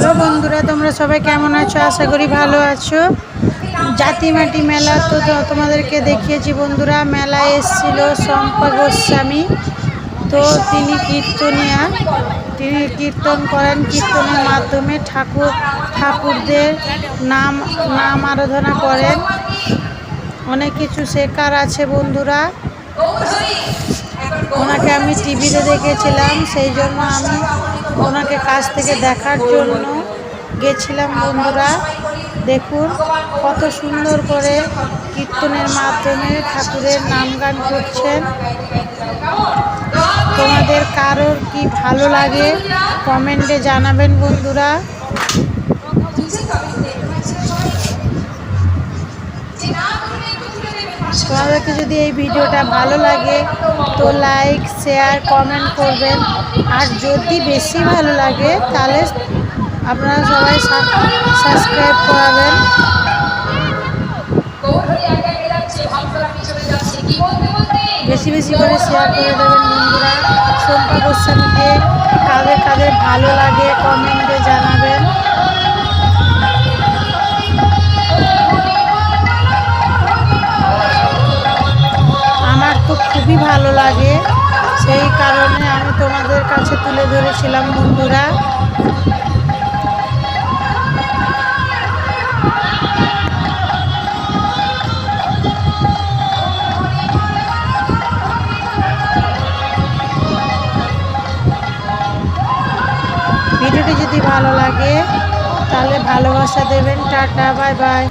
Hello বন্ধুরা, তোমরা সবাই কেমন আছো? আশা করি ভালো আছো। জাতিমাটি মেলা তো তোমাদেরকে দেখিয়েছি বন্ধুরা। মেলায় এসেছিল শম্পা গোস্বামী। তো তিনি কীর্তনিয়া, তিনি কীর্তন করেন। কীর্তনের মাধ্যমে ঠাকুরদের নাম আরাধনা করেন। অনেক কিছু শেখার আছে বন্ধুরা। ওনাকে আমি টিভিতে দেখেছিলাম, সেই জন্য আমি ওনাকে কাছ থেকে দেখার জন্য গেছিলাম বন্ধুরা। দেখুন কত সুন্দর করে কীর্তনের মাধ্যমে ঠাকুরের নাম গান করছেন। তোমাদের কারোর কি ভালো লাগে কমেন্টে জানাবেন বন্ধুরা। তোমাদেরকে যদি এই ভিডিওটা ভালো লাগে তো লাইক, শেয়ার, কমেন্ট করবেন। আর যদি বেশি ভালো লাগে তাহলে আপনারা সবাই সাবস্ক্রাইব করাবেন। বেশি বেশি করে শেয়ার করে দেবেন বন্ধুরা। শম্পা গোস্বামীকে কাদের কাদের ভালো লাগে কমেন্টে জানাবেন। আমার তো খুবই ভালো লাগে, সেই কারণে আমি তোমাদের কাছে তুলে ধরেছিলাম বন্ধুরা। ভিডিওটি যদি ভালো লাগে তাহলে ভালোবাসা দেবেন। Tata, bye bye.